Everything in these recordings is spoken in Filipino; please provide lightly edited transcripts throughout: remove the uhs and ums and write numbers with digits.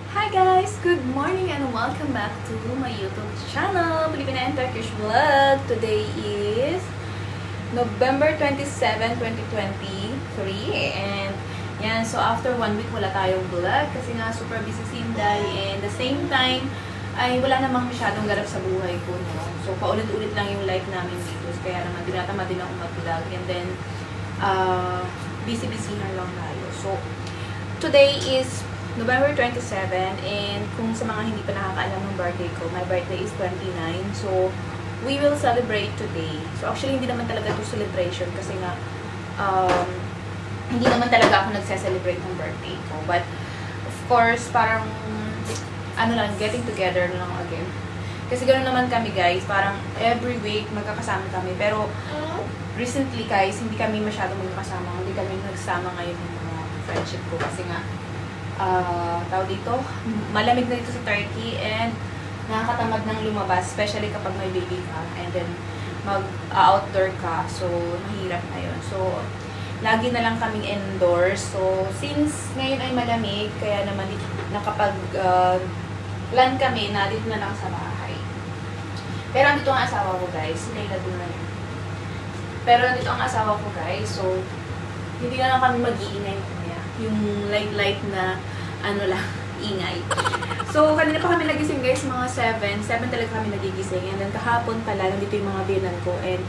Hi guys! Good morning and welcome back to my YouTube channel, Filipina and Turkish Vlog. Today is November 27, 2023 and yan, so after 1 week wala tayong vlog kasi nga super busy si Inday and the same time ay wala namang masyadong ganap sa buhay ko, no? So paulit-ulit lang yung life namin dito kaya naman dinatama din ako mag-vlog and then busy-busyhan lang tayo. So today is November 27 and kung sa mga hindi pa nakakaalam ng birthday ko, my birthday is 29. So, we will celebrate today. So, actually, hindi naman talaga ito celebration kasi nga, hindi naman talaga ako nagse-celebrate ng birthday ko. But, of course, parang, getting together lang again. Kasi ganoon naman kami, guys. Parang every week magkakasama kami. Pero, recently, guys, hindi kami masyadong magkakasama. Hindi kami nagsama ngayon ng mga friendship ko kasi nga, tawag dito, malamig na dito sa Turkey and nakakatamad ng lumabas, especially kapag may baby ka and then mag-outdoor ka, so mahirap na yun. So, lagi na lang kaming indoors. So, since ngayon ay malamig, kaya naman nakapag-plan kami na dito na lang sa bahay. Pero andito ang asawa ko, guys. Layla doon na yun. Pero andito ang asawa ko, guys. So, hindi na lang kami mag-iingay yung light na ingay. So, kanina pa kami nagising, guys, mga 7 talaga kami nagigising. And then kahapon pala, nandito yung mga binan ko and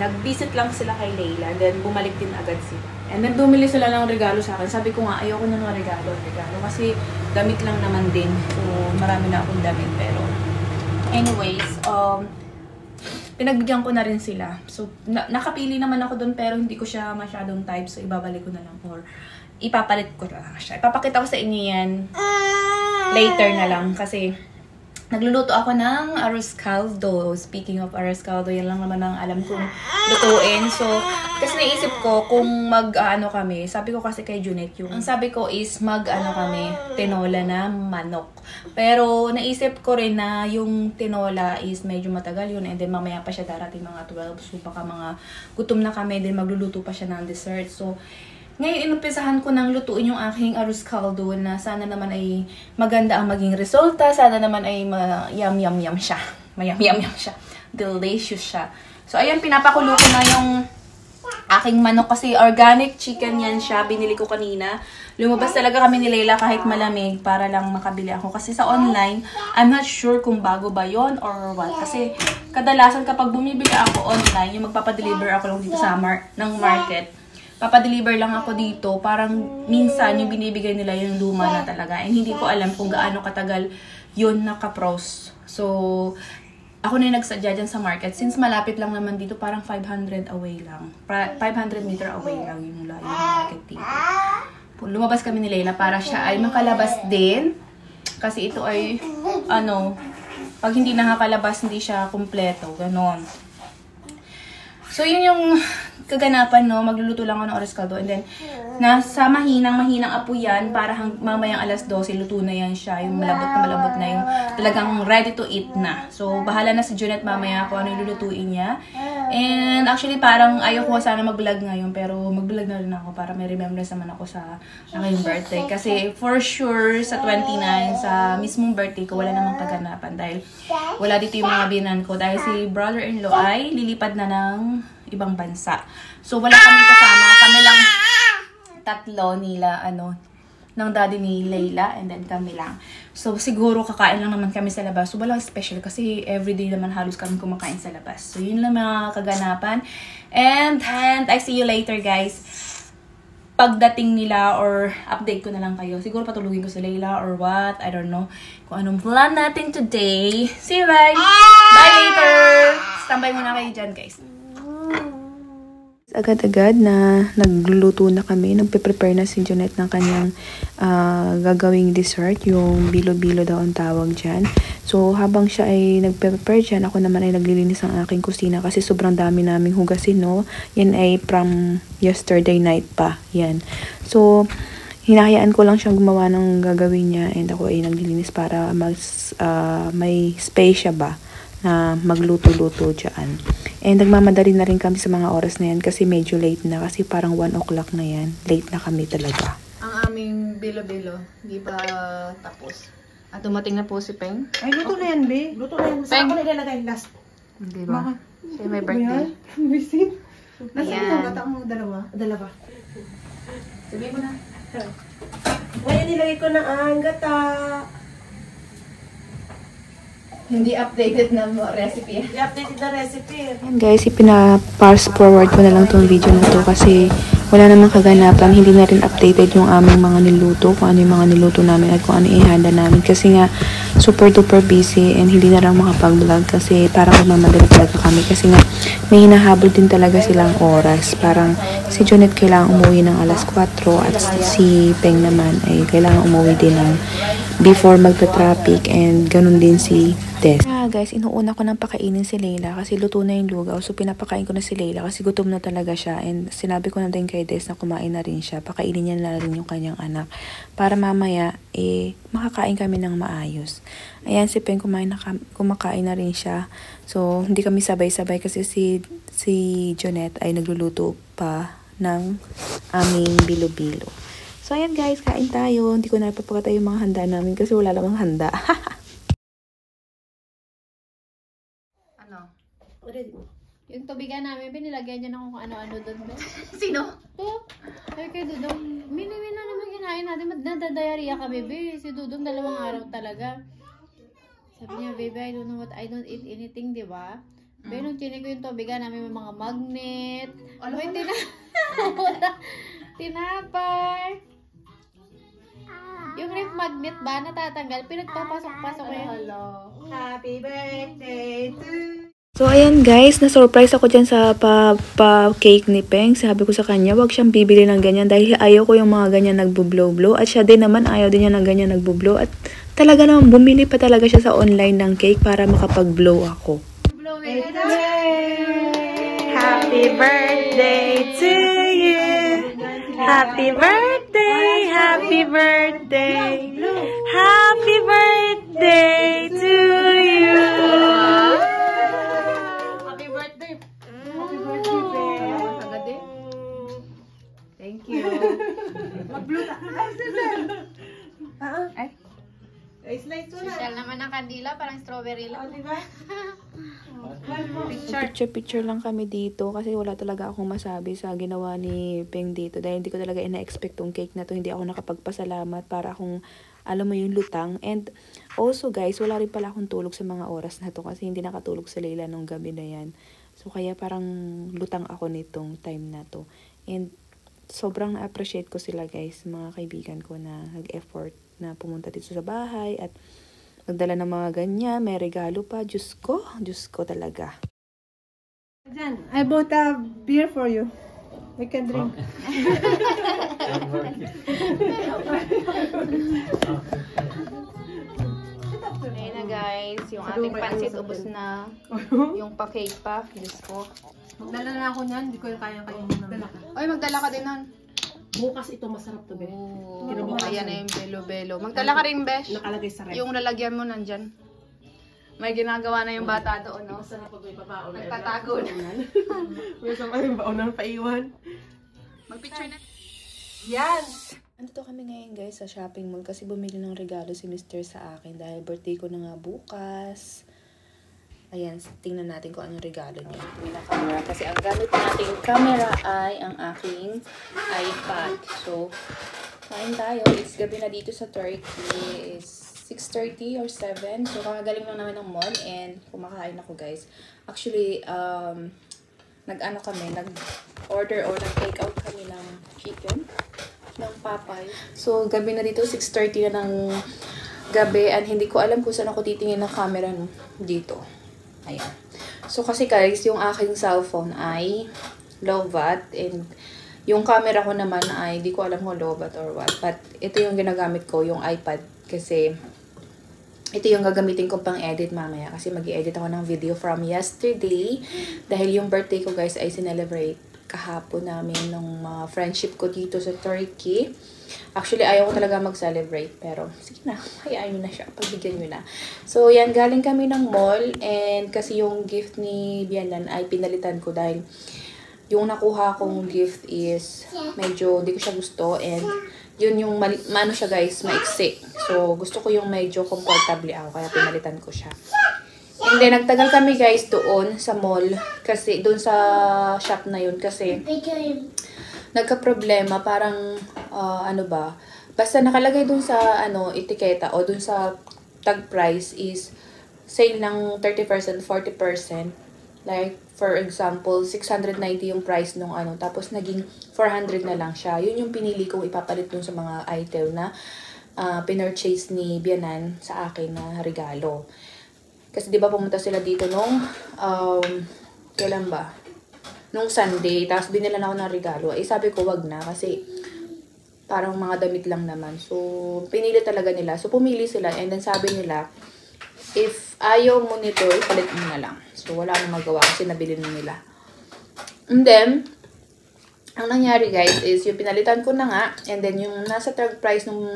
nag-visit lang sila kay Layla and then bumalik din agad sila. And then bumili sila ng regalo sa akin. Sabi ko nga, ayoko na ng regalo kasi damit lang naman din. So, marami na akong damit pero anyways, pinagbigyan ko na rin sila. So, nakapili naman ako doon pero hindi ko siya masyadong type. So, ibabalik ko na lang or ipapalit ko na lang siya. Ipapakita ko sa inyo yan later na lang kasi nagluluto ako ng arroz caldo. Speaking of arroz caldo, yan lang naman ang alam kong lutuin. So, kasi naisip ko kung kami, sabi ko kasi kay Junet ang sabi ko is kami, tinola na manok. Pero naisip ko rin na yung tinola is medyo matagal yun and then mamaya pa siya darating mga 12. So, baka mga gutom na kami din magluluto pa siya ng dessert. So, ngayon, inumpisahan ko ng lutuin yung aking arroz caldo na sana naman ay maganda ang maging resulta. Sana naman ay yum-yum-yum siya. Mayam-yum-yum siya. Delicious siya. So, ayan, pinapakulo ko na yung aking manok kasi organic chicken yan siya. Binili ko kanina. Lumabas talaga kami ni Layla kahit malamig para lang makabili ako. Kasi sa online, I'm not sure kung bago ba yon or what. Kasi kadalasan kapag bumibili ako online, yung magpapadeliver ako lang dito sa market. Papadeliver lang ako dito, parang minsan yung binibigay nila yung luma na talaga. And hindi ko alam kung gaano katagal yun naka-pros. So, ako na yung nagsadya dyan sa market. Since malapit lang naman dito, parang 500 away lang. 500 meter away lang yung market dito. Lumabas kami ni Layla para siya ay makalabas din. Kasi ito ay, pag hindi nakakalabas, hindi siya kumpleto. Ganon. So, yun yung kaganapan, no? Magluluto lang ako ng arroz caldo. And then, nasa mahinang apo yan para mamayang alas 12, luto na yan siya. Yung malabot na yung talagang ready to eat na. So, bahala na si Junet mamaya kung ano yung lulutuin niya. And actually, parang ayaw ko sana mag-vlog ngayon. Pero mag-vlog na rin ako para may remembrance naman ako sa aking birthday. Kasi for sure, sa 29, sa mismong birthday ko, wala namang kaganapan. Dahil wala dito yung mga binan ko. Dahil si brother-in-law ay lilipad na ng ibang bansa. So, wala kami kasama. Kami lang tatlo nila, ng daddy ni Layla, and then kami lang. So, siguro kakain lang naman kami sa labas. So, walang special kasi everyday naman halos kami kumakain sa labas. So, yun lang mga kaganapan. And I see you later, guys. Pagdating nila or update ko na lang kayo. Siguro patulugin ko si Layla or what. I don't know kung anong plan natin today. See you, bye! Bye later! Standby muna kayo dyan, guys. Agad-agad na nagluluto na kami. Nagpe-prepare na si Junet ng kanyang gagawing dessert. Yung bilo-bilo daw ang tawag dyan. So, habang siya ay nagpe-prepare dyan, ako naman ay naglilinis ng aking kusina kasi sobrang dami naming hugasin, no? Yan ay from yesterday night pa. Yan. So, hinahayaan ko lang siyang gumawa ng gagawin niya and ako ay naglilinis para may space siya ba na magluto-luto dyan. And nagmamadali na rin kami sa mga oras na yan kasi medyo late na kasi parang 1 o'clock na yan. Late na kami talaga. Ang aming aming bilo-bilo. Hindi pa tapos. At dumating na po si Peng. Ay, luto na yan, be. Luto na yan. Saan ko na ilalagay last? Hindi ba? Siya may birthday. Bisit. Nasaan Ayan. yung gata mo? Dalawa. Sabihin mo na. Ngayon nilagay ko na ang gata. Hindi updated na recipe. I-update na recipe. Ayan guys, ipina-pass forward ko na lang tong video na to kasi wala namang kaganapan. Hindi na rin updated yung aming mga niluto, kung ano yung mga niluto namin at kung ano ihanda namin. Kasi nga, super duper busy and hindi na lang makapag-vlog kasi parang magmamadali talaga kami. Kasi nga, may hinahabol din talaga silang oras. Parang si Jonette kailangan umuwi ng alas 4 at si Peng naman ay kailangan umuwi din ng before magta-traffic and ganun din si Des. Guys, inuuna ko nang pakainin si Leila kasi luto na yung lugaw. So, pinapakain ko na si Leila kasi gutom na talaga siya. And sinabi ko na din kay Des na kumain na rin siya. Pakainin niya na rin yung kanyang anak. Para mamaya, makakain kami ng maayos. Ayan, si Peng kumakain na rin siya. So, hindi kami sabay-sabay kasi si Jonette ay nagluluto pa ng aming bilo-bilo. So, ayan guys, kain tayo. Hindi ko na napapakita yung mga handa namin kasi wala namang handa. Ano? Yung tubigan namin, binilagyan niya ng kung ano-ano doon. Sino? To, ay kay Dudong, mini-mina naman kinain natin, nadadayariya kami, be. Si Dudong 2 araw talaga. Sabi niya, baby, I don't eat anything, di ba? Be, nung chinig ko yung tubigan namin, may mga magnet. May tinapay. Yung ref magnet ba, natatanggal, pinagpapasok-pasok ko yun. Happy birthday to you. So, ayan guys, na-surprise ako dyan sa pa-cake ni Peng. Sabi ko sa kanya, wag siyang bibili ng ganyan dahil ayaw ko yung mga ganyan nagbo-blow-blow. At siya din naman, ayaw din niya ng ganyan nagbo-blow. At talaga naman, bumili pa talaga siya sa online ng cake para makapag-blow ako. Happy birthday to you! Happy birthday! Happy birthday! Happy birthday to you! Thank you. Mag-bluta. Ay, slice mo na. Social naman ng kandila, parang strawberry lang. Di ba? Picture lang kami dito kasi wala talaga akong masabi sa ginawa ni Peng dito dahil hindi ko talaga ina-expect tong cake na to. Hindi ako nakapagpasalamat para akong alam mo yung lutang. And also guys, wala rin pala akong tulog sa mga oras na to kasi hindi nakatulog sa Leila nung gabi na yan. So kaya parang lutang ako nitong time na to. And sobrang na-appreciate ko sila guys, mga kaibigan ko na nag-effort na pumunta dito sa bahay at nagdala ng mga ganyan, may regalo pa. Diyos ko talaga. Jan, I bought a beer for you. We can drink. Ayun na guys, yung ating pansit ubos na. Yung pa-cake pa. Diyos ko. Magdala na ako niyan, hindi ko yung kayang-kainin naman. Oy, magdala ka din nun. Bukas ito masarap to, be. Ayan na yung belo-belo. Magdala ka rin, Besh. Nakalagay sa ref. Yung lalagyan mo nandyan. May ginagawa na yung bata doon, no? Masarap pag may papaon. Nagtatago na. May isang kayong baon paiwan. Magpicture na. Yan! Andito kami ngayon guys sa shopping mall kasi bumili ng regalo si Mr. sa akin dahil birthday ko na nga bukas. Ayan, tingnan natin kung anong regalo niya. Tingnan camera kasi ang gamit nating camera ay ang aking iPad. So, kain tayo. It's gabi na dito sa Turkey. Is 6:30 or 7. So, kakagaling lang namin ng mall and kumakain ako guys. Actually, nag-order or nag-take out kami ng chicken ng Popeye. So, gabi na dito, 6:30 na ng gabi and hindi ko alam kung saan ako titingin ng camera dito. Ayan. So, kasi guys, yung aking cellphone ay low-watt and yung camera ko naman ay di ko alam kung low-watt or what. But, ito yung ginagamit ko, yung iPad. Kasi, ito yung gagamitin ko pang edit mamaya. Kasi mag-i-edit ako ng video from yesterday. Dahil yung birthday ko guys ay sinelebrate kahapon namin ng mga friendship ko dito sa Turkey. Actually, ayaw ko talaga mag-celebrate. Pero, sige na. Hayaan nyo na siya. Pagbigyan nyo na. So, yan. Galing kami ng mall. And kasi yung gift ni Bianan ay pinalitan ko dahil yung nakuha kong gift is medyo di ko siya gusto. And yun yung, ano siya guys, maiksi. So, gusto ko yung medyo comfortable ako, kaya pinalitan ko siya. And then, nagtagal kami guys doon sa mall, kasi doon sa shop na yun, kasi nagka-problema, parang, ano ba, basta nakalagay doon sa, etiketa, o doon sa tag price is, sale ng 30%, 40%. Like, for example, 690 yung price nung tapos naging 400 na lang siya. Yun yung pinili kong ipapalit dun sa mga item na pinurchase ni Bianan sa akin na regalo. Kasi di ba pumunta sila dito nung, kailan ba? Nung Sunday, tapos binila na ako ng regalo. Eh, sabi ko, wag na, kasi parang mga damit lang naman. So, pinili talaga nila. So, pumili sila, and then sabi nila, if ayaw mo nito, ipalit mo na lang. So, wala nang magawa kasi nabili na nila. And then, ang nangyari guys is, yung pinalitan ko na nga, and then yung nasa tag price nung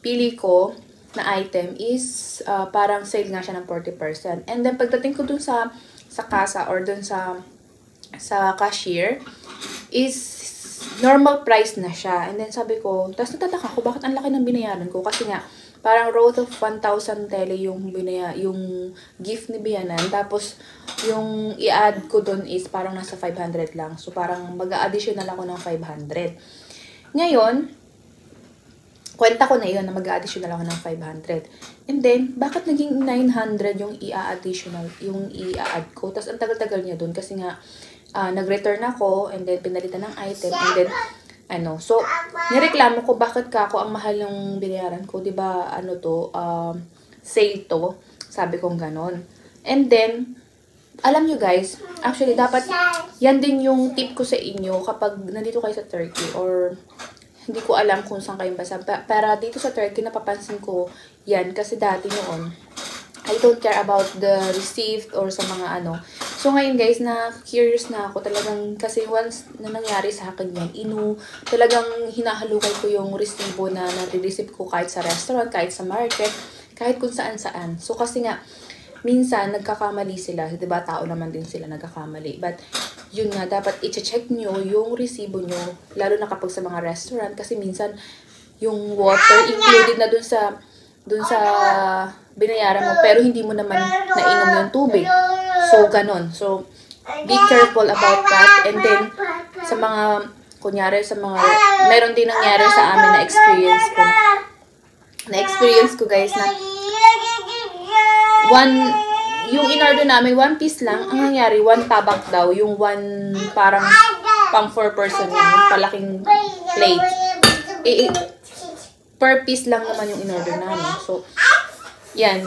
pili ko na item is, parang sale nga siya ng 40%. And then, pagdating ko dun sa kasa or dun sa cashier, is normal price na siya. And then, sabi ko, tapos natataka ko, bakit ang laki ng binayaran ko? Kasi nga, parang worth of 1,000 tele yung gift ni Bianan. Tapos, yung i-add ko dun is parang nasa 500 lang. So, parang mag-a-additional ako ng 500. Ngayon, kwenta ko na yun na mag-a-additional ako ng 500. And then, bakit naging 900 yung i-a-additional, yung i-a-add ko? Tapos, ang tagal-tagal niya dun kasi nga, nag-return ako, and then pinalitan ng item, and then, so, nireklamo ko bakit ako ang mahal ng binayaran ko, 'di ba? Sale to. Sabi kong ganon. And then, alam nyo guys, actually dapat yan din yung tip ko sa inyo kapag nandito kayo sa Turkey, or hindi ko alam kung saan kayo basa. Pero dito sa Turkey, napapansin ko yan kasi dati noon, I don't care about the receipt or sa mga So, ngayon guys, na-curious na ako talagang, kasi once na nangyari sa akin yan, talagang hinahalukay ko yung resibo na nare-receive ko kahit sa restaurant, kahit sa market, kahit kung saan-saan. So, kasi nga, minsan, nagkakamali sila. Diba, tao naman din sila nagkakamali. But, yun nga, dapat i-check nyo yung resibo nyo, lalo na kapag sa mga restaurant, kasi minsan, yung water included na dun sa binayaran mo, pero hindi mo naman nainom yung tubig. So, ganon. So, be careful about that. And then, sa mga, kunyari, meron din nangyari sa amin na experience ko guys, na yung in-order namin, 1 piece lang, ang nangyari, 1 tabak daw, yung 1 parang pang 4 person yung palaking plate. Per piece lang naman yung in-order namin. So, yan.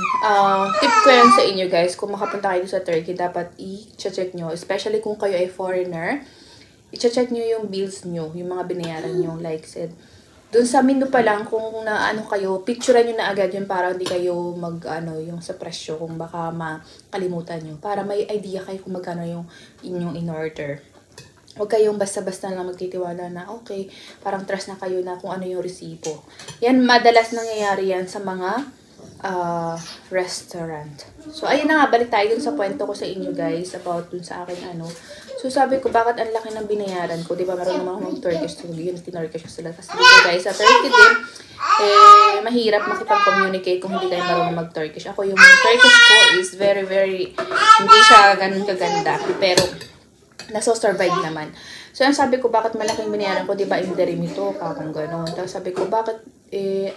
Tip ko yan sa inyo guys. Kung makapunta kayo sa Turkey, dapat i-check nyo. Especially kung kayo ay foreigner. I-check nyo yung bills nyo. Yung mga binayaran nyo. Like said, dun sa menu pa lang, kung kayo, picturean nyo na agad yun para hindi kayo yung sa presyo. Kung baka makalimutan nyo. Para may idea kayo kung magkano yung inyong in-order. Huwag kayong basta-basta lang magtitiwala na okay, parang trust na kayo na kung ano yung resibo. Yan, madalas nangyayari yan sa mga restaurant. So, ayun na nga, balik tayo dun sa kwento ko sa inyo guys about dun sa akin So, sabi ko, bakit ang laki ng binayaran ko? Diba, marunong naman akong Turkish. So, yun, tinorkish ko sila. Kasi dito guys, sa Turkey din, mahirap makipag-communicate kung hindi kayo marunong mag-Turkish. Ako, yung Turkish ko is very, very, hindi siya ganun kaganda. Pero, naso-survive naman. So, ang sabi ko, bakit malaking binayaran ko? Diba, indirim ito, kakang gano'n. Tapos sabi ko, bakit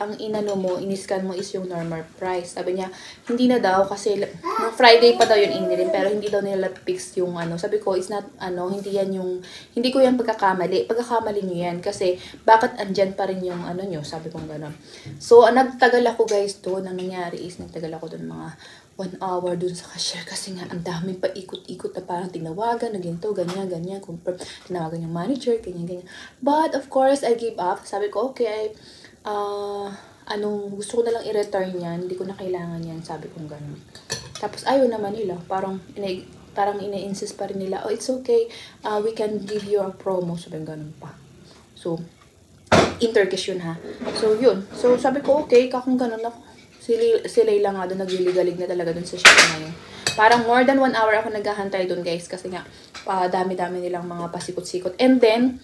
ang iniscan mo is yung normal price. Sabi niya, hindi na daw kasi nung Friday pa daw yun inilim, pero hindi daw nila fix yung Sabi ko, it's not, hindi ko yan pagkakamali. Pagkakamali nyo yan kasi bakit andyan pa rin yung nyo? Sabi ko gano'n. So, nagtagal ako guys doon. Ang nangyari is, nagtagal ako doon mga 1 hour dun sa cashier kasi nga ang daming paikot-ikot na parang tinawagan na ganito, ganyan, tinawagan yung manager, ganyan. But, of course, I gave up. Sabi ko, okay, gusto ko na lang i-return yan. Hindi ko na kailangan yan. Sabi ko gano'n. Tapos, ayaw naman nila. Parang ina-insist pa rin nila, oh, it's okay. We can give you a promo. Sabi gano'n pa. So, in Turkish yun ha. So, yun. So, sabi ko, okay, kakong gano'n ako. Si Layla nga doon, nagliligalig na talaga doon sa shop na yun. Parang more than 1 hour ako naghahantay doon guys. Kasi nga, dami-dami nilang mga pasikot-sikot. And then,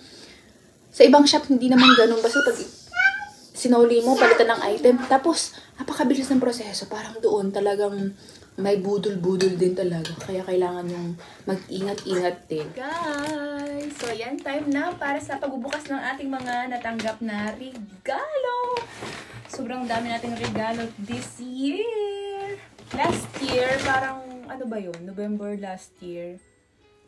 Sa ibang shop, hindi naman ganun. Basta pag sinuli mo, palitan ng item. Tapos, napakabilis ng proseso. Parang doon talagang may budol-budol din talaga. Kaya kailangan yung mag-ingat-ingat din. Guys! So, yan time na para sa pagbubukas ng ating mga natanggap na regalo. Sobrang dami nating regalo this year. Last year, parang, ano ba yun? November last year.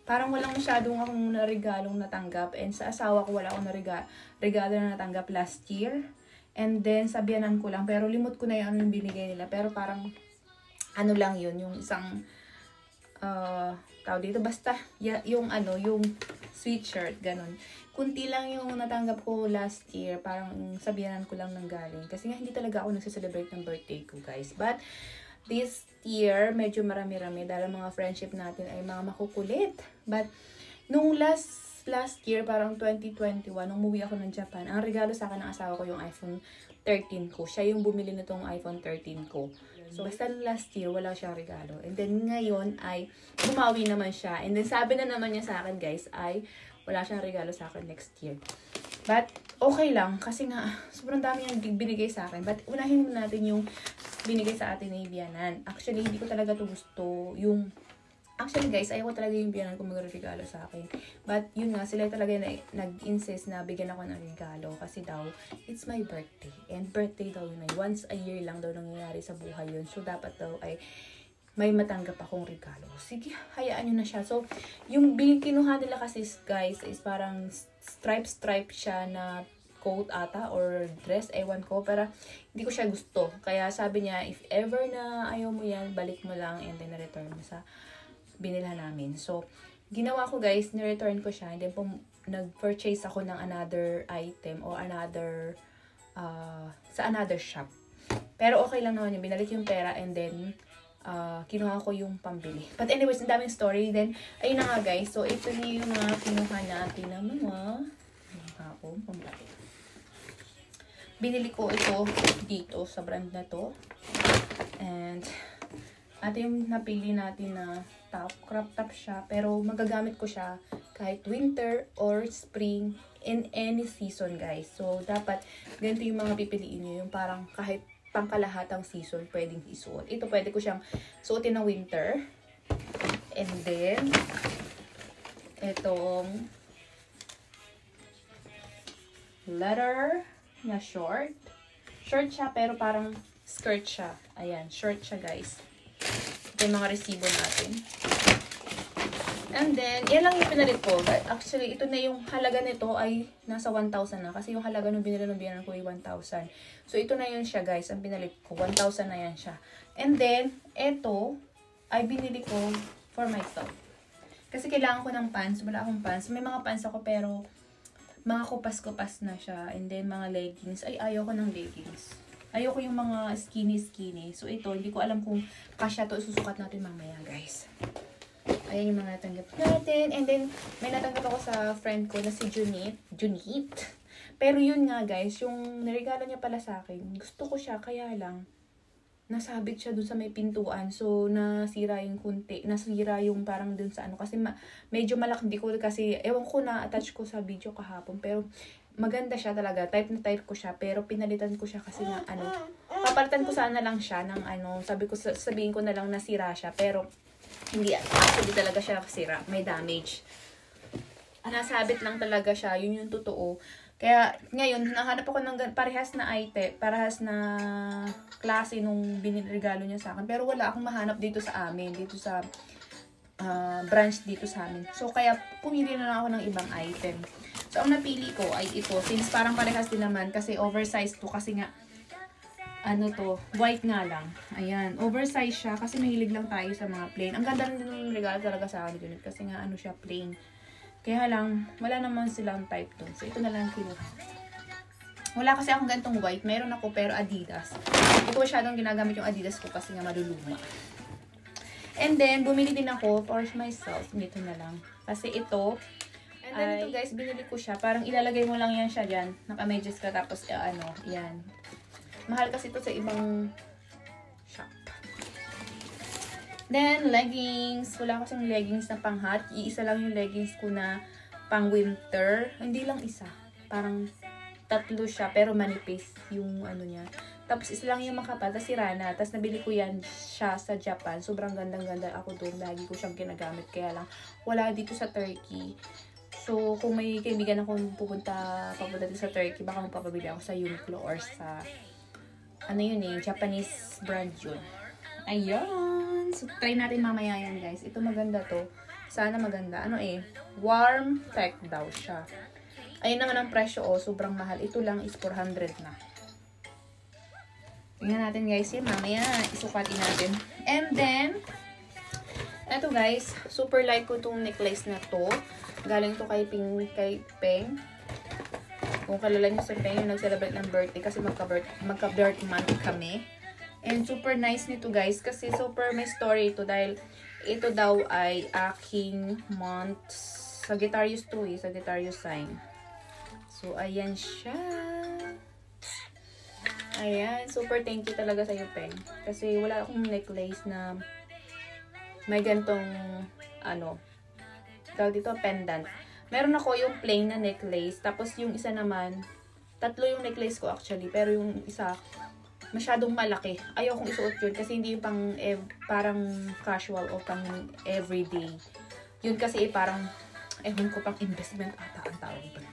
Parang walang masyadong akong regalong natanggap. And sa asawa ko, wala akong regalo na natanggap last year. And then, sabihanan ko lang. Pero limot ko na yung binigay nila. Pero parang, ano lang yun, yung isang, tao dito, basta, yung sweatshirt, ganun. Kunti lang yung natanggap ko last year, parang sabihanan ko lang ng galing. Kasi nga, hindi talaga ako nagsiselebrate ng birthday ko, guys. But, this year, medyo marami-rami, dahil mga friendship natin ay mga makukulit. But, nung last year, parang 2021, nung umuwi ako ng Japan, ang regalo sa akin ng asawa ko yung iPhone 13 ko. Siya yung bumili nitong iPhone 13 ko. So, basta last year, wala siyang regalo. And then, ngayon ay bumawi naman siya. And then, sabi na naman niya sa akin, guys, ay wala siyang regalo sa akin next year. But, okay lang. Kasi nga, sobrang dami niyang binigay sa akin. But, unahin muna natin yung binigay sa atin ni Bianan. Actually, hindi ko talaga to gusto. Actually guys, ayaw ko talaga yung biyanan ko magregalo sa akin. But yun nga, sila talaga nag-insist na bigyan ako ng regalo. Kasi daw, it's my birthday. And birthday daw yun ay once a year lang daw nangyayari sa buhay yun. So dapat daw ay may matanggap akong regalo. Sige, hayaan nyo na siya. So, yung kinuha nila kasi guys is parang stripe siya na coat ata or dress, ewan ko, pero hindi ko siya gusto. Kaya sabi niya, if ever na ayaw mo yan, balik mo lang and then na-return mo sa binilhan namin. So, ginawa ko guys, ni-return ko siya and then nag-purchase ako ng another item or another sa another shop. Pero okay lang naman yung binalik yung pera and then kinuha ko yung pambili. But anyways, ang daming story. Then, ayun na nga guys. So, ito yung mga kinuha natin na mga pambili. Binili ko ito dito sa brand na to. And, ito yung napili natin na top. Crop top siya. Pero magagamit ko siya kahit winter or spring in any season guys. So, dapat ganito yung mga pipiliin nyo. Yung parang kahit pangkalahatang season pwedeng isuot. Ito pwede ko siyang suotin ng winter. And then, itong leather na short. Short siya pero parang skirt siya. Ayan, short siya guys. Ito yung mga resibo natin. And then, yan lang yung pinalit ko. But actually, ito na yung halaga nito ay nasa 1,000 na. Kasi yung halaga nung binili ng biyanan ko ay 1,000. So, ito na yun siya guys. Ang pinalit ko. 1,000 na yan siya. And then, ito ay binili ko for myself. Kasi kailangan ko ng pants. Wala akong pants. May mga pants ako pero mga kupas-kupas na siya. And then, mga leggings. Ay, ayaw ko ng leggings. Ayoko yung mga skinny. So, ito, hindi ko alam kung kasya to. Susukat natin mamaya, guys. Ayan yung mga natanggap natin. And then, may natanggap ako sa friend ko na si Junit. Pero yun nga, guys, yung niregalo niya pala sa akin. Gusto ko siya, kaya lang, nasabit siya dun sa may pintuan. So, nasira yung kunti. Nasira yung parang dun sa ano. Kasi medyo malaki. Hindi ko kasi, ewan ko na attach ko sa video kahapon. Pero, maganda siya talaga. Type na type ko siya. Pero pinalitan ko siya kasi na papalitan ko sana lang siya ng sabihin ko na lang nasira siya. Pero hindi actually talaga siya nasira. May damage. Nasabit lang talaga siya. Yun yung totoo. Kaya ngayon nahanap ako ng parehas na item, parehas na klase nung binirigalo niya sa akin. Pero wala akong mahanap dito sa amin. Dito sa branch dito sa amin. So kaya pumili na lang ako ng ibang item. So, ang napili ko ay ito. Since parang parehas din naman. Kasi oversized to. Kasi nga, white nga lang. Ayan. Oversized siya. Kasi mahilig lang tayo sa mga plain. Ang ganda rin yung regalo talaga sa akin dito. Kasi nga, siya, plain. Kaya lang, wala naman silang type to. So, ito na lang kinuha. Wala kasi akong ganitong white. Meron ako, pero Adidas. Hindi ko masyadong ginagamit yung Adidas ko kasi nga maluluma. And then, bumili din ako for myself. Dito na lang. Kasi ito, and then ito guys, binili ko siya. Parang ilalagay mo lang yan siya dyan. Naka-medyas ka. Tapos, yan. Mahal kasi ito sa ibang shop. Then, leggings. Wala kasing leggings na pang-hot. Iisa lang yung leggings ko na pang-winter. Hindi lang isa. Parang 3 siya, pero manipis yung ano niya. Tapos isa lang yung makapal, tapos sira na. Tapos nabili ko yan siya sa Japan. Sobrang gandang-ganda ako doon. Lagi ko siyang ginagamit. Kaya lang, wala dito sa Turkey. So, kung may kaibigan akong papunta dito sa Turkey, baka magpapabili ako sa Uniqlo or sa, ano yun eh, Japanese brand yun. Ayun! So, try natin mamaya yan, guys. Ito maganda to. Sana maganda. Ano eh, warm tech daw siya. Ayun naman ang presyo, oh. Sobrang mahal. Ito lang is 400 na. Tingnan natin, guys. Yan, mamaya isukatin natin. And then, eto guys, super like ko itong necklace na to. Galing to kay Peng. Kung kalala niyo si Peng, yung nag-celebrate ng birthday kasi magka-birth month kami. And super nice nito guys kasi super may story ito dahil ito daw ay aking month. Sagittarius to eh, Sagittarius sign. So, ayan siya. Ayan, super thank you talaga sa'yo, Peng. Kasi wala akong necklace na may gantong, ano, tawag dito, pendant. Meron ako yung plain na necklace, tapos yung isa naman, 3 yung necklace ko actually, pero yung isa, masyadong malaki. Ayaw kong isuot yun kasi hindi yung pang, parang casual o pang everyday. Yun kasi parang, ewan ko, pang investment ata ang tawag doon.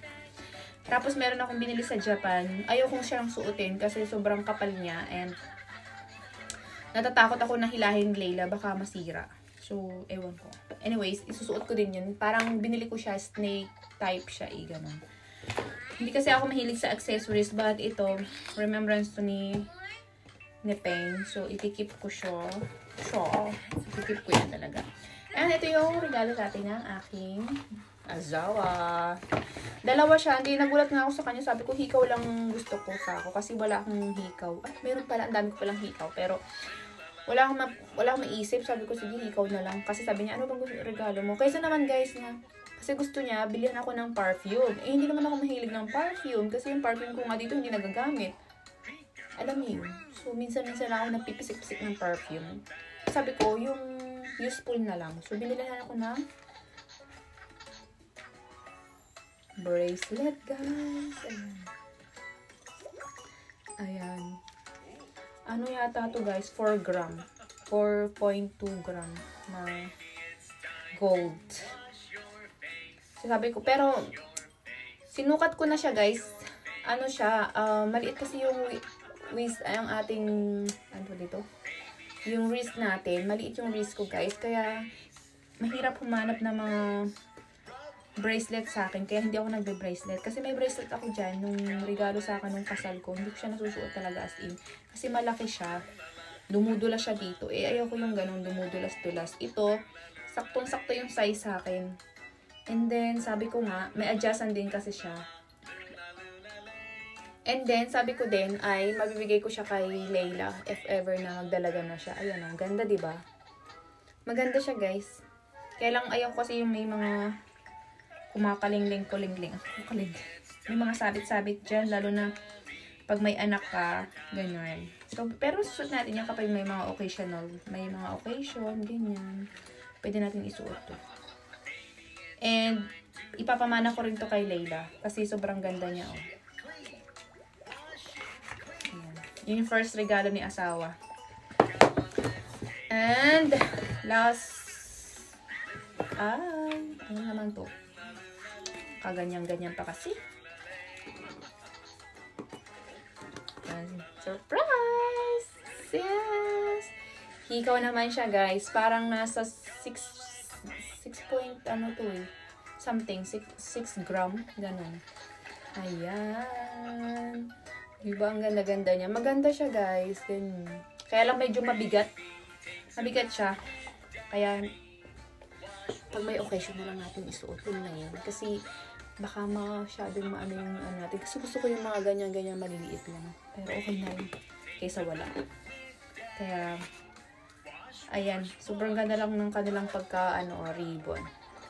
Tapos, meron akong binili sa Japan. Ayaw kong siyang suotin kasi sobrang kapal niya. And, natatakot ako na hilahin Layla. Baka masira. So, ewan ko. Anyways, isusuot ko din yun. Parang binili ko siya. Snake type siya. Ganun. Hindi kasi ako mahilig sa accessories. But ito, remembrance to ni Peng. So, itikip ko siya. Itikip ko yan talaga. And ito yung regalo sa atin ng aking asawa. Dalawa siya. Hindi, nagulat nga ako sa kanya. Sabi ko, hikaw lang gusto ko sa ako. Kasi wala akong hikaw. At meron pala, ang dami ko palang hikaw. Pero, wala akong maisip. Sabi ko, sige, hikaw na lang. Kasi sabi niya, ano bang regalo mo? Kaysa naman guys na, kasi gusto niya, bilhin ako ng perfume. Eh, hindi naman ako mahilig ng perfume. Kasi yung perfume ko nga dito, hindi nagagamit. Alam niyo yun. So, minsan-minsan lang ako napipisik-pisik ng perfume. Sabi ko, yung useful na lang. So, binili na ako ng bracelet, guys. Ayan. Ano yata to guys? 4 gram. 4.2 gram na gold. So, sabi ko, pero sinukat ko na siya, guys. Ano siya, maliit kasi yung wrist, ang ating, ano dito? Yung wrist natin. Maliit yung wrist ko, guys. Kaya, mahirap humanap ng mga bracelet sa akin, kaya hindi ako nagbe-bracelet. Kasi may bracelet ako dyan, nung regalo sa akin nung kasal ko, hindi ko siya nasusuot talaga as in. Kasi malaki siya, dumudulas siya dito. Eh, ayaw ko yung ganun, dumudulas-dulas. Ito, saktong-sakto yung size sa akin. And then, sabi ko nga, may adjustan din kasi siya. And then, sabi ko din, ay, mabibigay ko siya kay Layla, if ever na magdalaga na siya. Ayan, ang ganda, diba? Maganda siya, guys. Kaya lang, ayaw ko kasi yung may mga kumakaling-ling. May mga sabit-sabit dyan, lalo na pag may anak ka, ganyan. So, pero susuot natin yan kapag may mga occasional. May mga occasion, ganyan. Pwede natin isuot to. And, ipapamana ko rin to kay Layla. Kasi sobrang ganda niya, oh. Ayan. Yun yung first regalo ni asawa. And, last, ano naman to? Kaganyan-ganyan pa kasi. And surprise! Yes! Hikaw naman siya, guys. Parang nasa 6 point, ano to eh. Something. 6 gram. Ganun. Ayan. Diba ang ganda-ganda niya? Maganda siya, guys. Ganun. Kaya lang medyo mabigat. Mabigat siya. Kaya, pag may occasion na lang natin isuot yun na yun. Kasi, baka masyadong maano yung ano natin. Kasi gusto ko yung mga ganyan-ganyan maliliit lang. Pero okay na rin. Kaysa wala. Kaya, ayan. Sobrang ganda lang ng kanilang ribbon.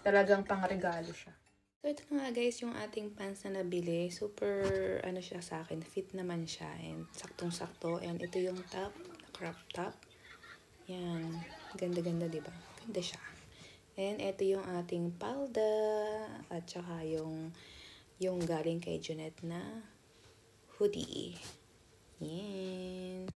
Talagang pang-regalo siya. So, ito nga guys, yung ating pants na nabili. Super, siya sa akin. Fit naman siya. And saktong-sakto. And ito yung top. Crop top. Yan. Ganda-ganda, diba? Ganda siya. And ito yung ating palda at saka yung yung galing kay Junette na hoodie. Yan.